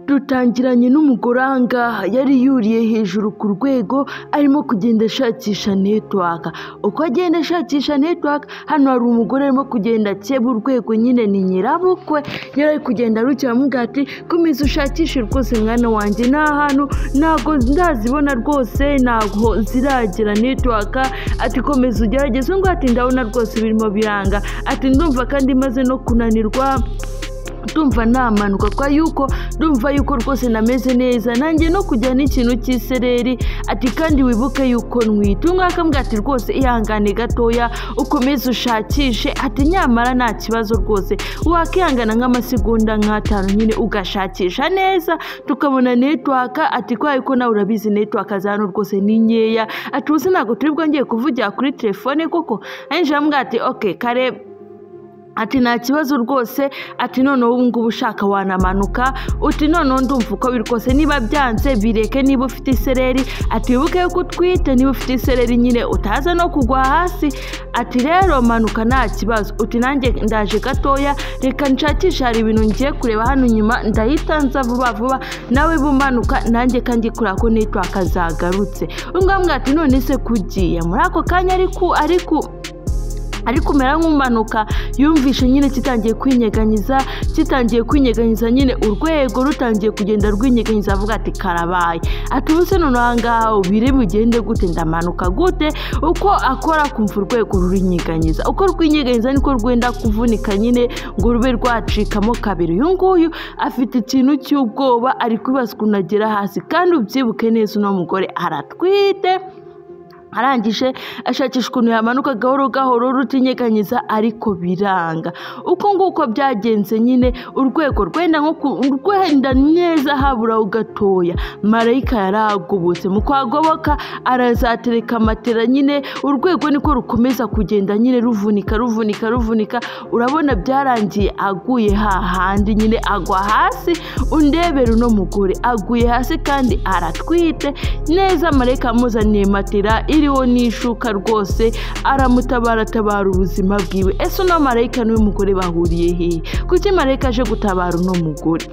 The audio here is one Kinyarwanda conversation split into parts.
Dutangiranye n'umugore aha ngaha yari yuriye hejuru ku rwego arimo kugenda ashakisha network. Uko agenda ashakisha network, hano hari umugore arimo kugenda akeba urwego, nyine ni nyirabukwe yari kugenda arukira amubwira ati komeza ushakishe rwose mwana wanjye, nta hantu ntago ndazibona rwose, ntago ziragera network, ati komeza ugerageze. Ngo ati ndabona rwose birimo biranga, ati ndumva kandi maze no kunanirwa, ndumva namanuka kwa yuko ndumva yuko rwose nameze neza, nanjye no kujya n'ikintu cy'isereri, ati kandi wibuke yuko ntwite. Umwaka mbwa ati rwose ihangane gatoya ukomeze ushakishe, ati nyamara nta kibazo rwose wakihangana nk'amasegonda nk'atanu nyine ugashakisha neza tukabona network. Ati kwa yuko nawe urabizi network zano rwose ni nkeya, ati uzi ntago turi bwongeye kuvugira kuri telefone koko. Anjye mbwa ati okay kare, ati nta kibazo rwose, ati none ubu ngubu ushaka wanamanuka, uti none ndumva uko biri kose, niba byanze bireke, niba ufite isereri ati wibuke yuko utwite, niba ufite isereri nyine utaza no kugwa hasi, ati rero manuka nta kibazo. Uti nanjye ndaje gatoya reka nshakisha, hari ibintu ngiye kureba hano nyuma ndahita nza vuba vuba, nawe bumanuka nanjye kandi kura ko network zagarutse. Umwe ati none se kugiye muri ako kanya ariko umera nk'umanuka, yumvishe nyine kitangiye kwinyeganyiza nyine urwego rutangiye kugenda rwinyeganyiza, avuga ati karabaye, ati ubuse none ahangaha ubire bugende gute, ndamanuka gute? Uko akora kumva urwego rurinyeganyiza, uko rwinyeganyiza niko rwenda kuvunika nyine ngo rube rwacikamo kabiri. Uyu nguyu afite ikintu cy'ubwoba, ari kwibaza ukuntu agera hasi, kandi ubyibuke neza uno mugore aratwite. Arangije ashakisha ukuntu yamanuka gahoro gahoro rutinyeganyiza, ariko biranga. Uko nguko byagenze nyine urwego rwenda rwenda neza habura ugatoya, marayika yaragobotse. Mu kwagoboka arazatereka matera, nyine urwego niko rukomeza kugenda nyine ruvunika. Urabona byarangiye aguye hahandi nyine agwa hasi. Undebera uno mugore aguye hasi kandi aratwite neza, marayika amuzaniye matera iriho n'ishuka rwose, aramutabara ubuzima bwiwe. Ese uno marayika n'uyu mugore bahuriye hehe? Kuki marayika aje gutabara uno mugore?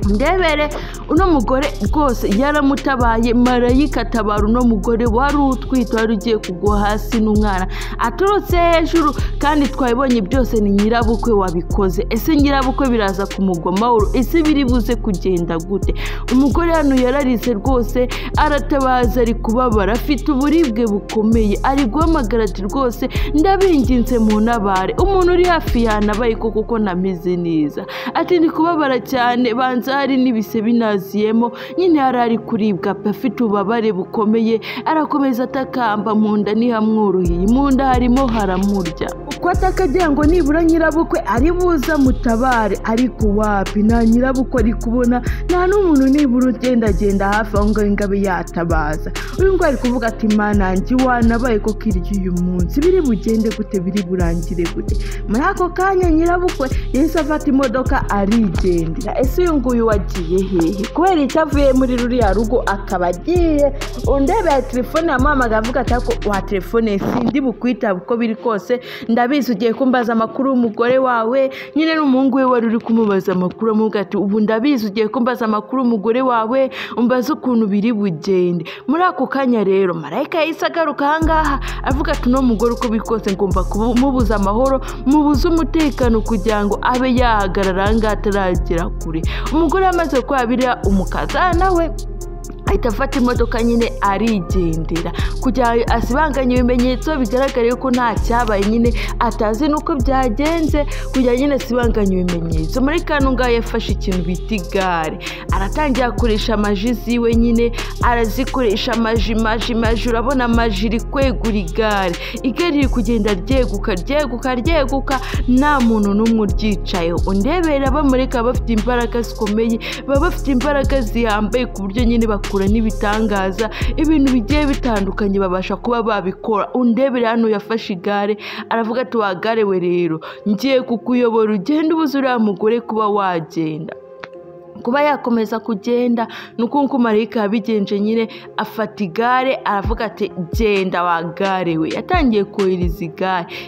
Ndebere uno mugore rwose yaramutabaye, marayika atabara uno mugore wari utwite, wari ugiye kugwa hasi n'umwana aturutse hejuru, kandi twabibonye byose ni nyirabukwe wabikoze. Ese nyirabukwe biraza kumugwa amahoro? Ese biri buze kugenda gute? Umugore hano yararize rwose, aratabaza, ari kubabara, afite uburibwe bukomeye, ari guhamagara ati rwose ndabinginze mu ntabare, umuntu uri hafi yanabaye kuko nameze neza, ati ndi kubabara cyane, banza hari n'ibise binaziyemo, nyine ari kuribwa, afite ububabare bukomeye, arakomeza atakamba, mu nda ntihamworoheye, mu nda harimo haramurya. Uko atakagira ngo nibura nyirabukwe ari buza mutabare, ariko wapi, nta nyirabukwe ari kubona, nta n'umuntu nibura ugendagenda hafi aho ngaho ngo abe yatabaza. Uyu ngo ari kuvuga ati mana njye wanabaye ko kirya uyu munsi, biri bugende gute, biri burangire gute? Muri ako kanya nyirabukwe yahise afata imodoka arigendera. Ese uyu nguyu wagiye hehe? Kubera itavuye muri ruriya rugo akaba agiye. Undebera telefone yamuhamagaye avuga ati ako wa telefone sindi bukwitaba uko biri kose, ndabizi ugiye kumbaza amakuru y'umugore wawe. Nyine n'umuhungu we wari uri kumubaza amakuru, amubwira ati ubu ndabizi ugiye kumbaza amakuru y'umugore wawe, umbaza ukuntu biri bugende. Muri ako kanya rero marayika yahise agaruka aha ngaha avuga ati no mugore uko biri kose ngomba kumubuza amahoro, mubuze umutekano kugira ngo abe yahagarara aha ngaha ataragera kure. Umugore yamaze gukora biriya, umukazana we ahita afata imodoka nyine arigendera kugira asibanganye ibimenyetso, bigaragara yuko nta cyabaye, nyine atazi nuko byagenze, kugira nyine asibanganye ibimenyetso. Muri kanunga yafashe ikintu bita igare, aratangira kurisha amaji ziwe, nyine arazikoresha amaji, urabona amaji iri kwegura igare riri kugenda ryeguka, nta muntu n'umwe uryicayeho. Undebera bamureka bafite imbaraga zikomeye, baba bafite imbaraga zihambaye ku buryo nyine bakura n'ibitangaza, ibintu bigiye bitandukanye babasha kuba babikora. Undebere hano yafashe igare, aravuga ati wagare we rero ngiye kukuyobora ugende ubuze uriya mugore kuba wagenda. kuba yakomeza kugenda nuko marayika yabigenje nyine afata igare aravuga ati genda wa gare we. Yatangiye kohereza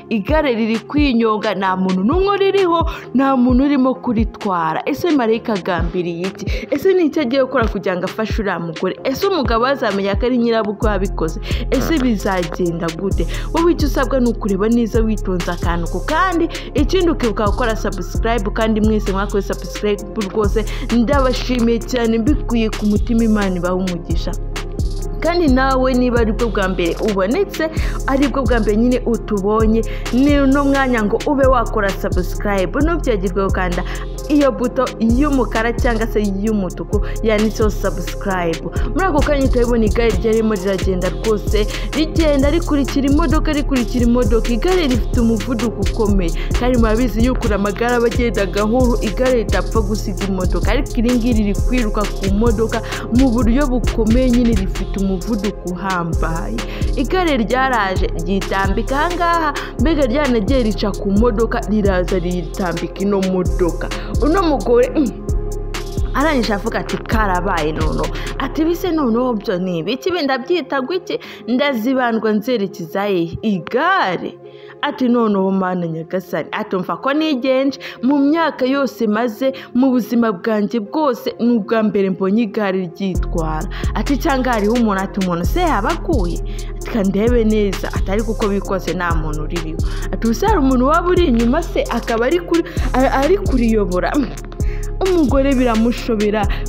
igare riri kwinyonga, nta muntu n'umwe ririho, nta muntu urimo kuritwara. Ese marayika agambiriye iki? Ese ni icyo agiye gukora kugira ngo afashe uriya mugore? Ese umugabo azamenya ko ari nyirabukwe wabikoze? Ese bizagenda gute? Wowe icyo usabwa ni ukureba neza witonze akantu ku kandi, ikindi ukibuka gukora subscribe. Kandi mwese mwakoze subscribe rwose ndabashimiye cyane mbikuye ku mutima, Imana ibahe umugisha. Kandi nawe niba ari bwo bwa mbere ubonetse, ari bwo bwa mbere nyine utubonye, no mwanya ngo ube wakora subscribe, ntubyagirwe gukanda iyo buto y'umukara cyangwa se y'umutuku yanditseho subscribe. Muri ako kanya turabona igare ryarimo riragenda rwose, rigenda rikurikira imodoka. Igare rifite umuvuduko ukomeye, kandi murabizi yuko amagare aba agenda gahoro, igare ritapfa gusiga imodoka. Ariko iri ngiri riri kwiruka ku modoka mu buryo bukomeye, nyine rifite umuvuduko uhambaye. Igare ryaraje ryitambika ahangaha, mbega ryanagiye rica ku modoka, riraza ritambika ino modoka. Uno mugore arangije avuga ati karabaye nono, ati bise noneho byo ni ibiki? Ndabyita gwiki? Ndazibandwa nzerekeza igare. Ati noneho Mana Nyagasani, atumva ko nigenje mu myaka yose maze mu buzima bwanjye bwose n'ubwa mbere mbonye igare ryitwara. Ati cyangwa hariho umuntu, ati umuntu se yabakuye? Ati kandebe neza, atari kuko bikose nta muntu uririho. Ati usara umuntu waba uri inyuma se akaba ari kuriyobora. Umugore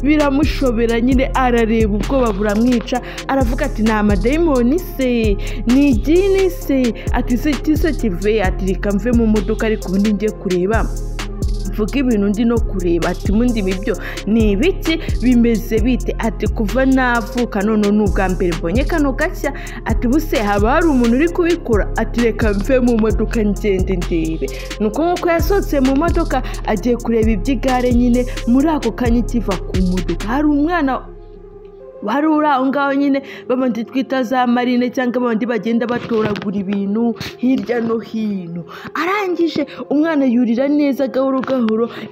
biramushobera nyine arareba, ubwoba buramwica, aravuga ati ni amadayimoni se, ni igini se? Ati se kive? Ati reka mve mu modoka ariko ubundi njye kureba vuga ibintu ndi no kureba. Ati mundi bibyo ni ibiki? Bimeze bite? Ati kuva navuka none n'ubwa mbere mbonye kano gashya. Ati buse haba hari umuntu uri kubikora? Ati reka mve mu modoka ngende ndebe. Nuko nkuko yasohotse mu modoka agiye kureba iby'igare, nyine muri ako kanya kiva ku modoka hari umwana wari uri aho ngaho nyine babandi twita za marine, cyangwa babandi bagenda batoragura ibintu hirya no hino. Arangije umwana yurira neza gahoro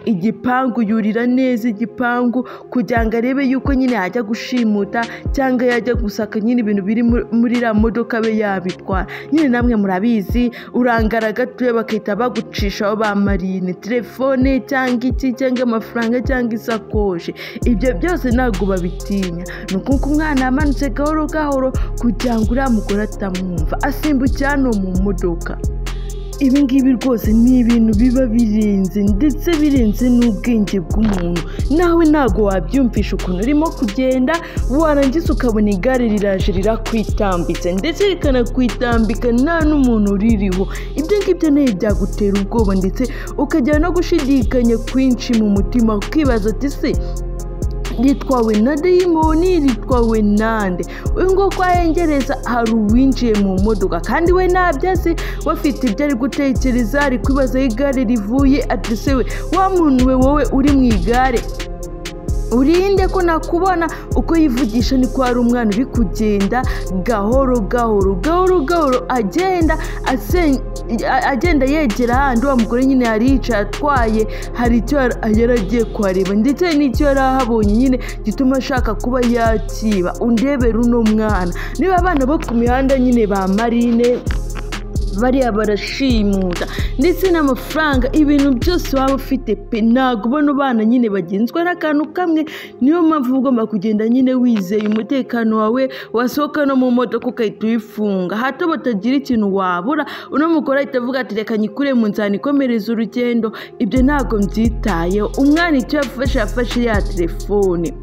igipangu, yurira neza igipangu kugira ngo arebe yuko nyine yajya gushimuta cyangwa yajya gusaka nyine ibintu biri muri la modoka be yabitwara. Nyine namwe murabizi, urangara gatuye bakahita bagucishaho ba marine, telefone cyangwa iki cyangwa amafaranga cyangwa isakoshi. Ibyo byose ntabwo babitinya. Nuko umwana amanutse gahoro kugira ngo uriya mugore atamwumva, asimbukira no mu modoka. Ibi ngibi rwose ni ibintu biba birenze, ndetse birenze n'ubwenge bw'umuntu. Nawe ntago wabyumvisha ukuntu urimo kugenda, warangiza ukabona igare riraje rirakwitambitse, ndetse rikanakwitambika nta n'umuntu uririho. Ibyo ngibyo nawe byagutera ubwoba, ndetse ukajya no gushidikanya kwinshi mu mutima, ukibaza ati se ritwawe na dayimoni, ritwawe nande? Uyu ngo kwayengereza hari uwinjiye mu modoka, kandi we nabyazi bafite ibyo ari gutekereza, ari kwibaza igare rivuye. Ati se we wa muntu we, wowe uri mu igare urinde ko nakubona? Uko yivugisha niko hari umwana uri kugenda gahoro agenda yegera ahandi wa mugore nyine yari yicaye atwaye, hari icyo yaragiye kuhareba, ndetse n'icyo yari ahabonye nyine gituma ashaka kuba yakiba. Undebera uno mwana, niba abana bo ku mihanda nyine ba marine bariya barashimuta, ndetse n'amafaranga, ibintu byose waba ufite pe, ntabwo ubona bana nyine bagenzwa n'akantu kamwe. Niyo mpamvu ugomba kugenda nyine wizeye umutekano wawe, wasohoka no mu modoka ukahita uyifunga, hato batagira ikintu wabura. Uno mugore ahita avuga ati reka nyikure mu nzira ikomereza urugendo. Ibyo ntabwo mbyitayeho. Umwana icyo yafashe ya telefone,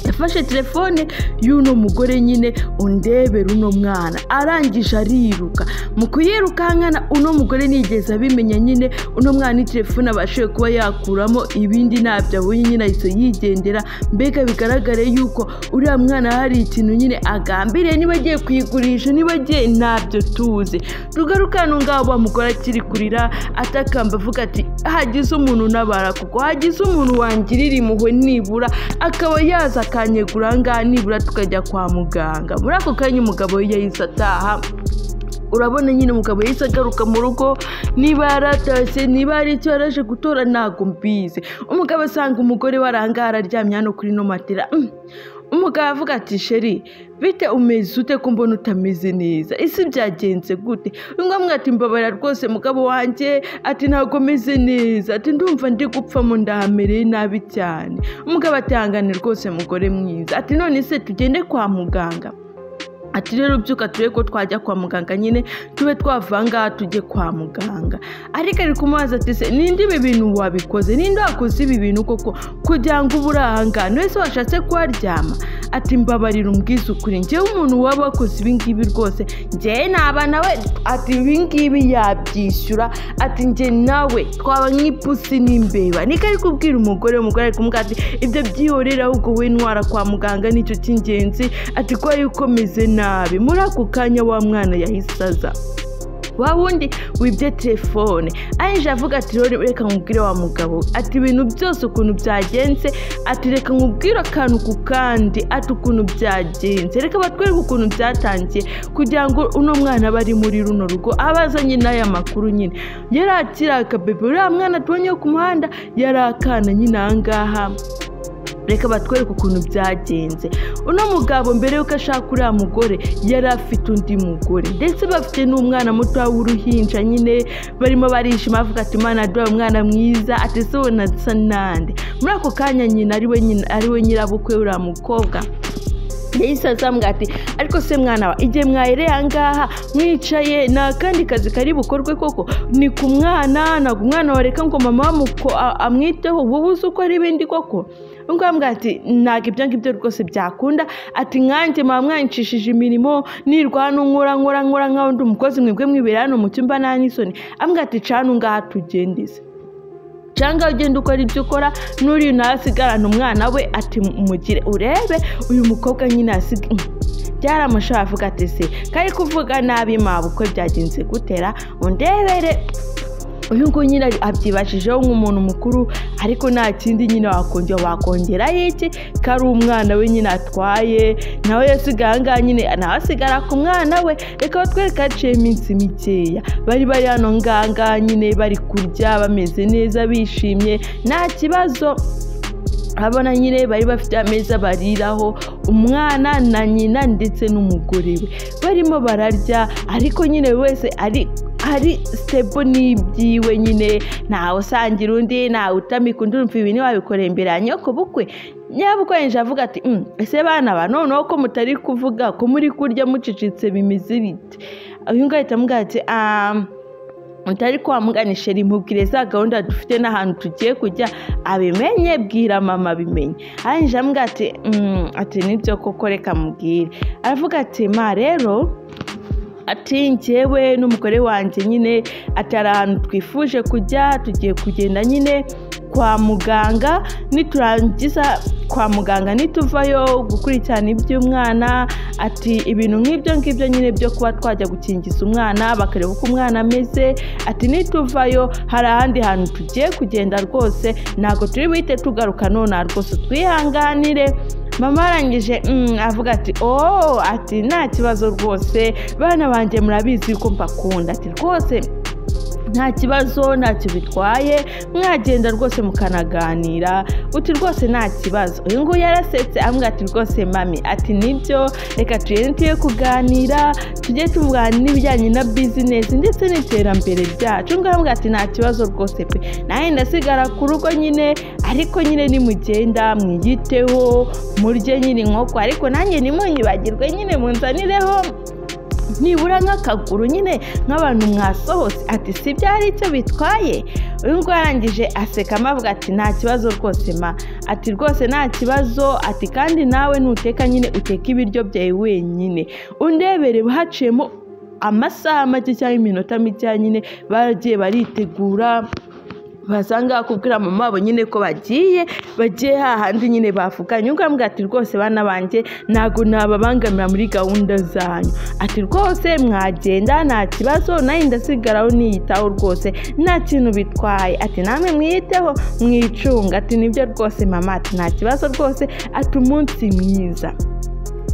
yafashe telefone y'uno mugore nyine. Undebera uno mwana arangije ariruka. Mu kuyirukankana uno mugore nigeze abimenya nyine, uno mwana ni telefone abashije kuba yakuramo, ibindi ntabyo abonye nyine ahise yigendera. Mbega bigaragare yuko uriya mwana hari ikintu nyine agambiriye, niba agiye kuyigurisha, niba agiye ntabyo tuzi. Tugarukana ngaho wa mugore akiri kurira atakamba avuga ati hagize umuntu nabara, kuko hagize umuntu wangirira impuhwe nibura akaba yaza akanyegura ngaha nibura tukajya kwa muganga. Muri ako kanya umugabo yahise ataha urabona nyine umugabo yahise agaruka mu rugo, niba yaratashye niba hari icyo yaraje gutora ntabwo mbizi. Umugabo asanga umugore we arangara aryamye hano kuri no matera. Umugabo avuga ati sheri bite umeze ute ko mbona utameze neza, isi byagenze gute? Ngombwa ati mbabara rwose mugabo wanjye, ati ntabwo meze neza, ati ndumva ndi gupfamo ndahamereye nabi cyane. Umugabo atihangane rwose mugore mwiza, ati none se tugende kwa muganga. Ati rero byuka turebe ko twajya kwa muganga nyine tube twavanga tujye kwa muganga. Ariko ari kumubaza ati se ninde ibi bintu wabikoze, ninde wakoze ibi bintu koko kugira ngo uburahangane wese washatse kuharyama? Ati mbabarira umbwize ukuri, njyewe umuntu waba wakoze ibi ngibi rwose njyewe naba nawe, ati ibi ngibi yabyishyura, ati njye nawe twaba nk'ipusi n'imbeba. Niko ari kubwira umugore ari kumubwira ati ibyo byihorera ahubwo we ntwara kwa muganga nicyo cy'ingenzi, ati ko yukomeze nabi. Muri ako kanya wa mwana yahise aza, wa wundi wibye telefone aje avuga ati reka nkubwire wa mugabo, ati ibintu byose ukuntu byagenze, ati reka nkubwire akantu ku kandi, ati ukuntu byagenze, reka batwereke ukuntu byatangiye kugira ngo uno mwana bari muri runo rugo abazanye n'aya makuru nyine. Yari akiri akabebe, uriya mwana tubonye ku muhanda yari akana nyine ahangaha, reka batwereke ukuntu byagenze. Uno mugabo mbere yuko ashaka uriya mugore yari afite undi mugore, ndetse bafite n'umwana muto w'uruhinja nyine barimo barishima bavuga ati Imana duha umwana mwiza, ati se ubona asa nande. Muri ako kanya nyine ari we nyirabukwe uriya mukobwa yahise azambwira ati ariko se mwana wa igihe mwahereye ahangaha mwicaye nta kandi kazi kari bukorwe koko, ni ku mwana ntabwo umwana wareka ngo mama amwiteho, wowe uzi uko ari ibindi koko? Ngambwira ati ntabwo ibyo ngibyo rwose byakunda, ati nkanjye mama mwancishije imirimo nirwa hano nkora nkaho ndi umukozi, mwebwe mwibera hano mu cyumba nta n'isoni. Ambwira ati cana ngaha tugendeze, cyangwa ugenda ukora ibyo ukora n'uri nasigarana umwana we, ati mugire urebe uyu mukobwa nyine asiga byaramusha avuga ati se kari kuvuga nabi mabukwe byagenze gutera undebere. Uyu ngo nyine abyibashijeho nk'umuntu mukuru, ariko nta kindi nyine wakongera iki kari umwana we nyine atwaye, nawe yasigaye ahangaha nyine nawe asigara ku mwana we. Reka batwereke haciye iminsi mikeya bari hano ngaha nyine bari kurya bameze neza bishimye nta kibazo. Abona nyine bari bafite ameza bariraho, umwana na nyina ndetse n'umugore we barimo bararya, ariko nyine wese ari stable n'ibyiwe nyine, ntawe usangira undi, ntawe utamika undi, urumva ibi ntiwabikoreye imbere ya nyoko bukwe. Nyabukwe yinjira avuga ati ese bana ba noneho ko mutari kuvuga ko muri kurya mucicitse bimeze bite? Uyu nguyu ahita amubwira ati utari kwamuganisha rimubwire za gahunda dufite n'ahantu tugiye kujya abimenye, bwira mama abimenye. Arangije amubwira ati nibyo koko reka mubwire. Aravuga ati ma rero ati njyewe n'umugore wanjye nyine atari ahantu twifuje kujya, tugiye kugenda nyine kwa muganga, niturangiza kwa muganga nituvayo gukurikirana iby'umwana, ati ibintu nk'ibyo ngibyo nyine byo kuba twajya gukingiza umwana bakareba uko umwana ameze, ati nituvayo hari ahandi hantu tugiye kugenda rwose, ntabwo turi buhite tugaruka none rwose twihanganire. Mama arangije avuga ati ati nta kibazo rwose bana banjye murabizi ko mbakunda, ati rwose nta kibazo ntacyo bitwaye mwagenda rwose mukanaganira, uti rwose nta kibazo. Uyu nguyu yarasetse ambwira ati rwose mami, ati nibyo reka tugiye kuganira tujye tuvugana n'ibijyanye na business ndetse n'iterambere ryacu. Ngambwira ati nta kibazo rwose pe, nawe ndasigara ku rugo nyine, ariko nyine nimugenda mwiyiteho murye nyine inkoko, ariko nanjye nimunyibagirwe nyine munzanireho nibura nk'akaguru nyine nk'abantu mwasohotse. Ati si byari icyo bitwaye. Uyu nguyu arangije aseka amavuga ati nta kibazo rwose ma, ati rwose nta kibazo, ati kandi nawe nuteka nyine uteka ibiryo byawe wenyine, undebere haciyemo amasaha make cyangwa iminota mike nyine baragiye baritegura basanga kubwira mama wabo nyine ko bagiye hahandi nyine bavuganye. Ngambwira ati rwose bana banjye ntago nababangamira muri gahunda zanyu, ati rwose mwagenda nta kibazo, nawe ndasigaraho niyitaho rwose nta kintu bitwaye, ati namwe mwiyiteho mwicunga. Ati nibyo rwose mama, ati nta kibazo rwose, ati umunsi mwiza.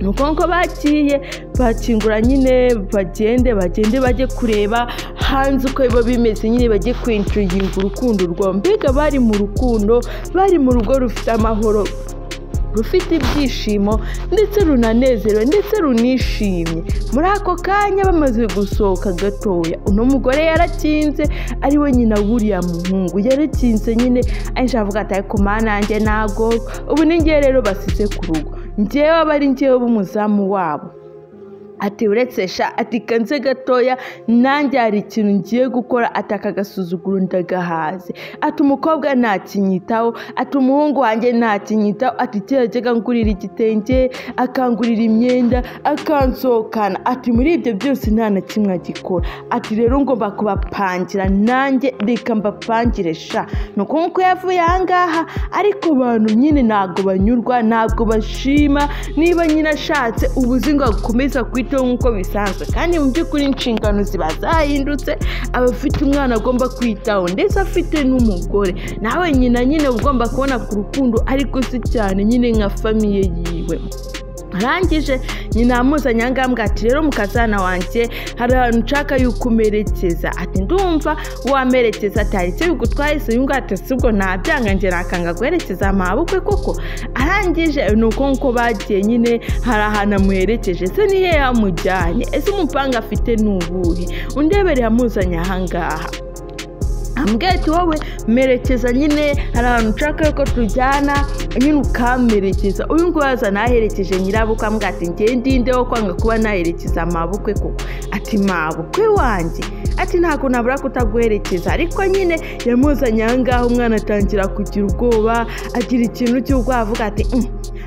nuko ngo bagiye bakingura nyine bagende bajye kureba hanze uko biba bimeze nyine bajye kwinjira urukundo rwabo. Mbega bari mu rukundo, bari mu rugo rufite amahoro, rufite ibyishimo ndetse runanezerewe ndetse runishimye. Muri ako kanya bamaze gusohoka gatoya, uno mugore yarakinze, ari we nyina wuriya muhungu yarakinze nyine aje avuga ati ariko mana yanjye ntago ubu ni ngiye rero basize ku rugo, njyewe abari njyewe b'umuzamu wabo. Ati uretse sha ati kanze gatoya nanjye hari ikintu ngiye gukora, ataka gasuzuguro ndagahaze. Ati umukobwa ntakinyitaho, ati umuhungu wanjye ntakinyitaho, ati cyajyaga ngurira igitenge akangurira imyenda akansokana, ati muri ibyo byose nta na kimwe agikora. Ati rero ngomba kubapangira nanjye reka mbapangire sha. Nuko nkuko yavuye ahangaha, ariko abantu nyine ntago banyurwa, ntabwo bashima niba nyine ashatse ubuzingo gukomeza kwita nkuko bisanzwe, kandi mu by'ukuri inshingano ziba zahindutse. Abafite umwana agomba kwitaho ndetse afite n'umugore, nawe nyine ugomba kubona ku rukundo ariko si cyane nyine nka famiye yiwe. Arangije nyina amuzanye angambwa ati rero mukazana wanjye hari ahantu nshaka yuko umerekeza. Ati ndumva wamerekeza, atari cyo bigutwaye se yunga ati sibwo nabyanga nje rakanga guherekeza amabukwe koko. Arangije nuko nko bagiye nyine hari ahantu amuherekeje, se ni he yamujyanye, ese umupanga afite n'ubuhe, undebere yamuzanye ahangaha. Ambwira ati wowe merekeza nyine hari ahantu nshaka yuko tujyana nyine ukamerekeza. Uyu ngo yaza naherekeje nyirabukwe, ambwira ati ngiye ndinde wo kwanga kuba naherekeza amabukwe koko. Ati mabukwe wanjye, ati ntabwo nabura kutaguherekeza. Ariko nyine yamuzanye ahangaha, umwana atangira kugira ubwoba, agira ikintu cy'ubwoba avuga ati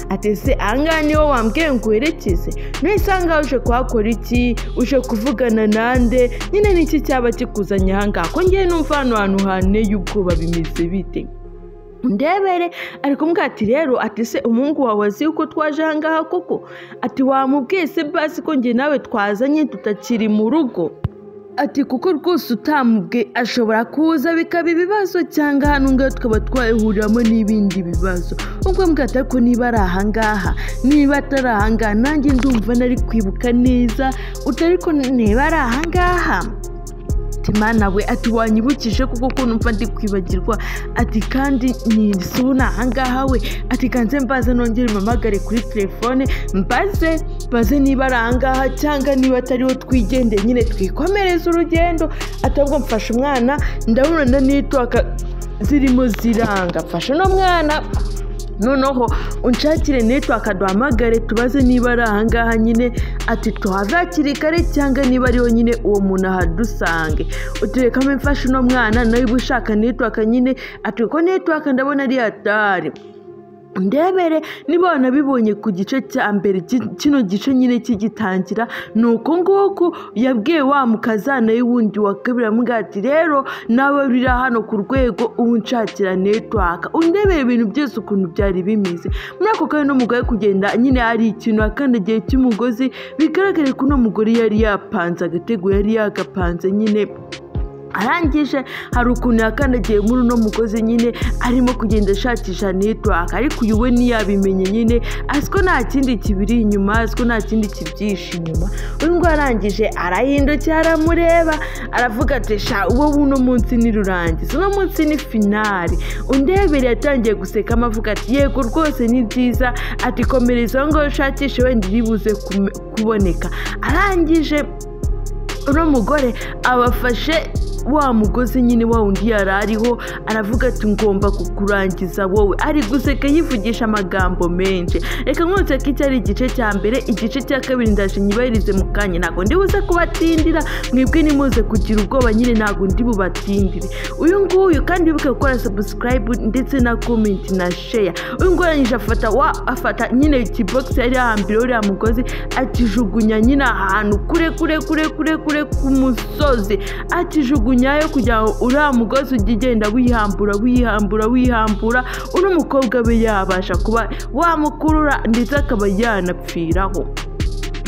ati se ahangaha niho wambwiye ngo uherekeze, nuyisanga uje kuhakora iki, uje kuvugana nande, nyine niki cyaba kikuzanye ahangaha ko ngiye numva hano hantu haneye ubwoba bimeze bite. Ndebere ariko mbwa ati rero ati se umuhungu wawe azi uko twaje ahangaha koko. Ati wamubwiye se basi ko ngiye nawe twazanye tutakiri mu rugo. Ati kuko rwose utamubwe ashobora kuza bikaba ibibazo cyangwa hano ngaho tukaba twahuriramo n'ibindi bibazo. Ubwo mbwata ariko niba ari ahangaha, niba atari ahangaha nanjye ndumva nari kwibuka neza, utari ko niba ari ahangaha. Mana we ati wanyibukije kuko ko numva ndi kwibagirwa. Ati kandi ni sona ahangaha we. Ati kanze mbaza nongere mamagare kuri telefone mbaze niba ari ahangaha cyangwa niba atariho twigende nyine twikomereza urugendo. Atabwo mfasha umwana ndabona nitwaka zirimo ziranga, mfasha no mwana noneho unshakire network duhamagare tubaze niba ari ahangaha nyine. Ati tuhave hakiri kare cyangwa niba ariho nyine uwo muntu ahadusange. Utereka mfashe no mwana nawe ushaka network nyine. Ati ko network ndabona ari hatari. Ndebere niba nabibonye ku gice cya mbere kino gice nyine kigitangira, nuko ngoko yabwiye wa mukazana y'uwundi wa kabiri amubwira ati rero nawe biri hano ku rwego ubu nshakira network. Undebere ibintu byose ukuntu byari bimeze. Muri ako kanya no mugore kugenda nyine ari ikintu akandagiye cy'umugozi, bigaragare ko no mugore yari yapanze agatego, yari yagapanze nyine. Arangije hari ukuntu yakandagiye muri no mugozi nyine arimo kugenda ashakisha network, ariko uyu we niyabimenye nyine asiko nta kindi kibiri inyuma, asiko nta kindi kibyisha inyuma. Uyu ngo arangije arahindukira aramureba aravuga ati sha uwo buno munsi ni rurangiza, uno munsi ni finale. Undebere yatangiye guseka amavuga ati yego rwose ni byiza, ati komereza ngo ushakishe wenda iribuze kuboneka. Arangije uno mugore abafashe wa mugozi nyine wa undi yarariho, aravuga ati ngomba kukurangiza wowe. Ari guseka yivugisha amagambo menshi. Reka nkotse ko icyari igice cya mbere, igice cya kabiri ndaje nyibahirize mu kanya. Ntago ndi buze kubatindira, mwebwe nimuze kugira ubwoba nyine, ntago ndi bubatindire. Uyu nguyu kandi wibuke gukora subscribe ndetse na comment na share. Uyu nguyu arangije afata nyine ikibox yari ahambire uriya mugozi, akijugunya nyine ahantu kure ku musozi. Akijugunya nyayo kugira ngo uriya mugozi ugenda wihambura uno mukobwa be yabasha kuba wamukurura ndetse akaba yanapfiraho.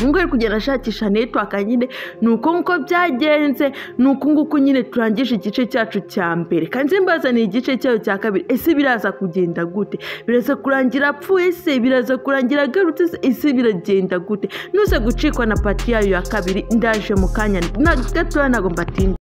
ngo ari kugenda ashakisha network nyine nuko nko byagenze nuko nguko nyine turangije igice cyacu cya mbere kandi mbazaniye igice cyayo cya kabiri ese biraza kugenda gute biraza kurangira apfuye se biraza kurangira agarutse ese biragenda gute nuze gucikwa na pati yayo ya kabiri ndaje mu kanya na gato nago mbatinda